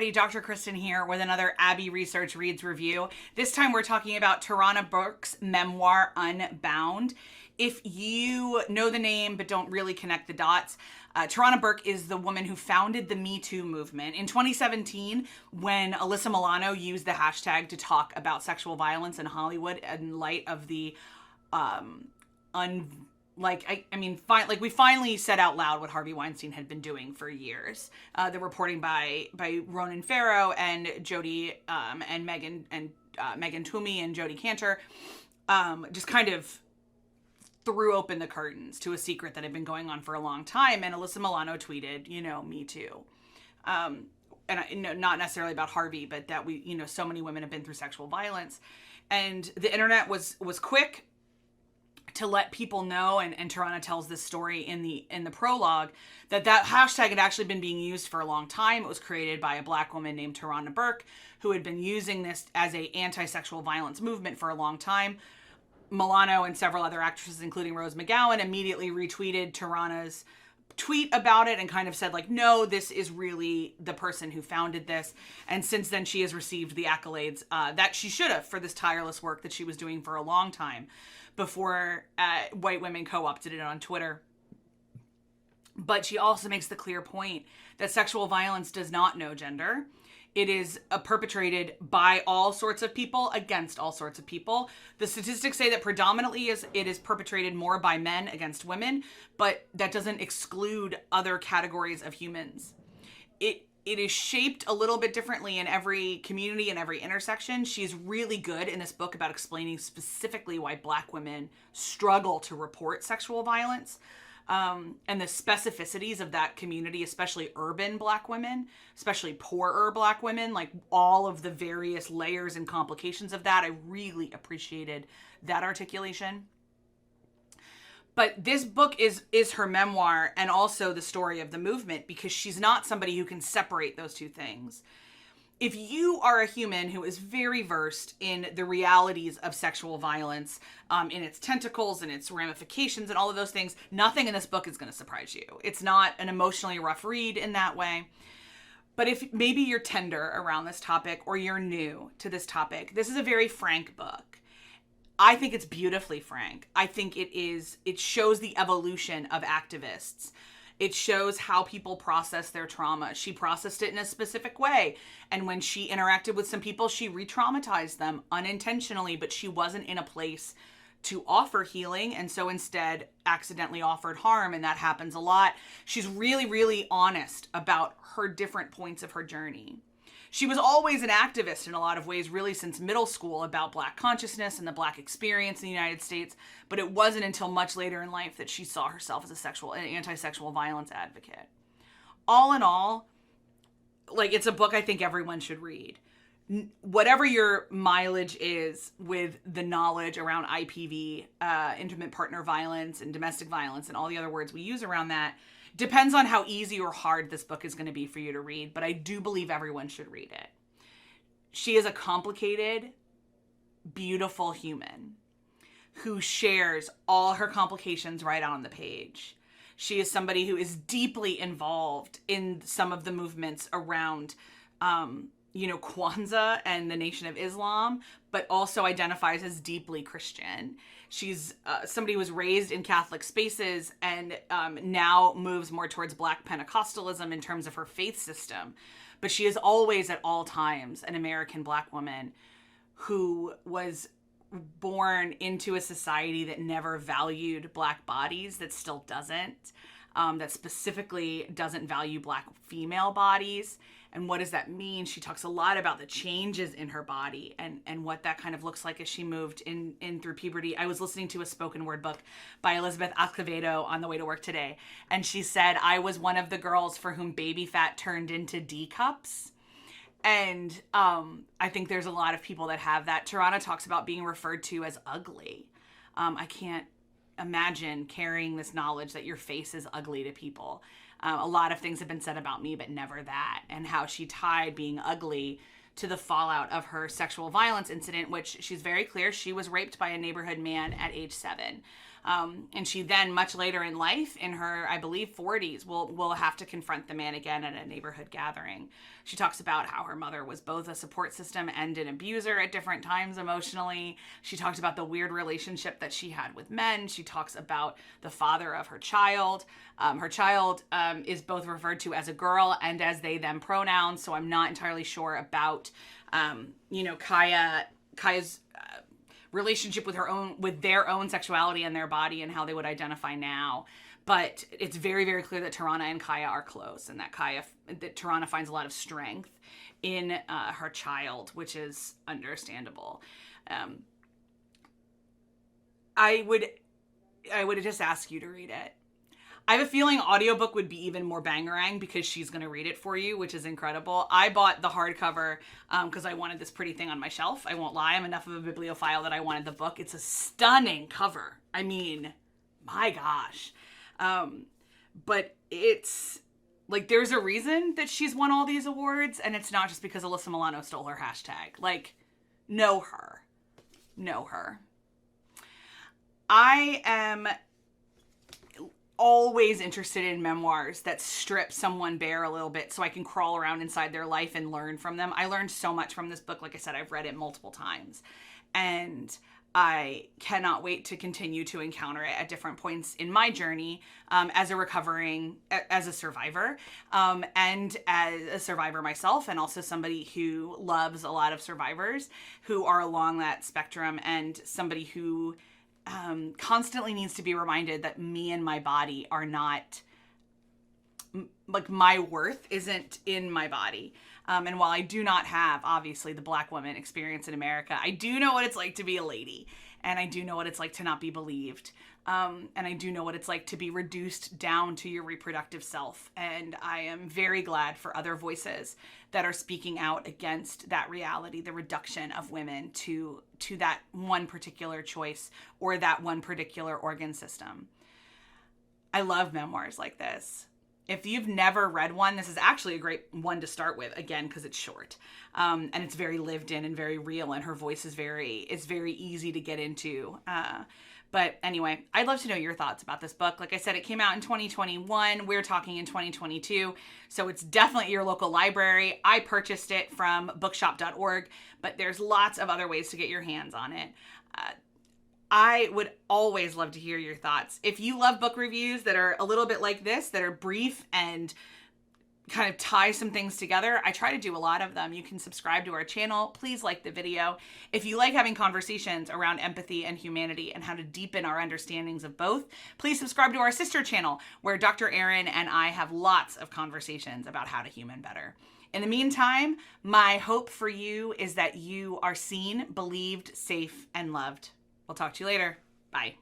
everybody, Dr. Kristen here with another Abbey Research Reads review. This time we're talking about Tarana Burke's memoir, Unbound. If you know the name but don't really connect the dots, Tarana Burke is the woman who founded the Me Too movement. In 2017, when Alyssa Milano used the hashtag to talk about sexual violence in Hollywood in light of the we finally said out loud what Harvey Weinstein had been doing for years. The reporting by Ronan Farrow and Jodie and Megan Toomey and Jodie Cantor just kind of threw open the curtains to a secret that had been going on for a long time. And Alyssa Milano tweeted, me too. Not necessarily about Harvey, but that so many women have been through sexual violence. And the internet was quick to let people know, and Tarana tells this story in the prologue, that hashtag had actually been being used for a long time. It was created by a black woman named Tarana Burke, who had been using this as a anti-sexual violence movement for a long time. Milano and several other actresses, including Rose McGowan, immediately retweeted Tarana's tweet about it and kind of said, no, this is really the person who founded this. And since then, she has received the accolades that she should have for this tireless work that she was doing for a long time before white women co-opted it on Twitter. But she also makes the clear point that sexual violence does not know gender. It is perpetrated by all sorts of people against all sorts of people. The statistics say that predominantly it is perpetrated more by men against women, but that doesn't exclude other categories of humans. It is shaped a little bit differently in every community and every intersection. She's really good in this book about explaining specifically why black women struggle to report sexual violence. And the specificities of that community, especially urban black women, especially poorer black women, all of the various layers and complications of that. I really appreciated that articulation. But this book is her memoir and also the story of the movement, because she's not somebody who can separate those two things. If you are a human who is very versed in the realities of sexual violence, in its tentacles and its ramifications and all of those things, nothing in this book is going to surprise you. It's not an emotionally rough read in that way. But if maybe you're tender around this topic or you're new to this topic, this is a very frank book. I think it's beautifully frank. I think it shows the evolution of activists. It shows how people process their trauma. She processed it in a specific way. And when she interacted with some people, she re-traumatized them unintentionally, but she wasn't in a place to offer healing. And so instead accidentally offered harm. And that happens a lot. She's really, really honest about her different points of her journey. She was always an activist in a lot of ways, really since middle school, about Black consciousness and the Black experience in the United States. But it wasn't until much later in life that she saw herself as an anti-sexual violence advocate. All in all, it's a book I think everyone should read. Whatever your mileage is with the knowledge around IPV, intimate partner violence and domestic violence and all the other words we use around that, depends on how easy or hard this book is going to be for you to read, but I do believe everyone should read it. She is a complicated, beautiful human who shares all her complications right on the page. She is somebody who is deeply involved in some of the movements around, Kwanzaa and the Nation of Islam, but also identifies as deeply Christian. She's somebody who was raised in Catholic spaces and now moves more towards Black Pentecostalism in terms of her faith system. But she is always at all times an American Black woman who was born into a society that never valued Black bodies, that still doesn't, that specifically doesn't value Black female bodies. And what does that mean? She talks a lot about the changes in her body and what that kind of looks like as she moved in through puberty. I was listening to a spoken word book by Elizabeth Acevedo on the way to work today. And she said, I was one of the girls for whom baby fat turned into D cups. And I think there's a lot of people that have that. Tarana talks about being referred to as ugly. I can't imagine carrying this knowledge that your face is ugly to people. A lot of things have been said about me, but never that. And how she tied being ugly to the fallout of her sexual violence incident, which she's very clear she was raped by a neighborhood man at age 7. And she then, much later in life, in her, I believe, 40s, will have to confront the man again at a neighborhood gathering. She talks about how her mother was both a support system and an abuser at different times emotionally. She talks about the weird relationship that she had with men. She talks about the father of her child. Her child is both referred to as a girl and as they, them pronouns, so I'm not entirely sure about, Kaya's relationship with their own sexuality and their body and how they would identify now. But it's very, very clear that Tarana and Kaya are close, and that Tarana finds a lot of strength in her child, which is understandable. I would just ask you to read it. I have a feeling audiobook would be even more bangerang because she's going to read it for you, which is incredible. I bought the hardcover because I wanted this pretty thing on my shelf. I won't lie. I'm enough of a bibliophile that I wanted the book. It's a stunning cover. I mean, my gosh. But it's like, there's a reason that she's won all these awards, and it's not just because Alyssa Milano stole her hashtag. Like, know her. Know her. I am always interested in memoirs that strip someone bare a little bit so I can crawl around inside their life and learn from them. I learned so much from this book. Like I said, I've read it multiple times, and I cannot wait to continue to encounter it at different points in my journey as a survivor, and as a survivor myself, and also somebody who loves a lot of survivors who are along that spectrum, and somebody who constantly needs to be reminded that me and my body are not, like, my worth isn't in my body. And while I do not have, obviously, the Black woman experience in America, I do know what it's like to be a lady. And I do know what it's like to not be believed. And I do know what it's like to be reduced down to your reproductive self. And I am very glad for other voices that are speaking out against that reality, the reduction of women to that one particular choice or that one particular organ system. I love memoirs like this. If you've never read one, this is actually a great one to start with, again, because it's short. And it's very lived in and very real, and her voice is very easy to get into. But anyway, I'd love to know your thoughts about this book. Like I said, it came out in 2021. We're talking in 2022. So it's definitely your local library. I purchased it from bookshop.org, but there's lots of other ways to get your hands on it. I would always love to hear your thoughts. If you love book reviews that are a little bit like this, that are brief and kind of tie some things together, I try to do a lot of them. You can subscribe to our channel. Please like the video. If you like having conversations around empathy and humanity and how to deepen our understandings of both, please subscribe to our sister channel where Dr. Erin and I have lots of conversations about how to human better. In the meantime, my hope for you is that you are seen, believed, safe, and loved. We'll talk to you later. Bye.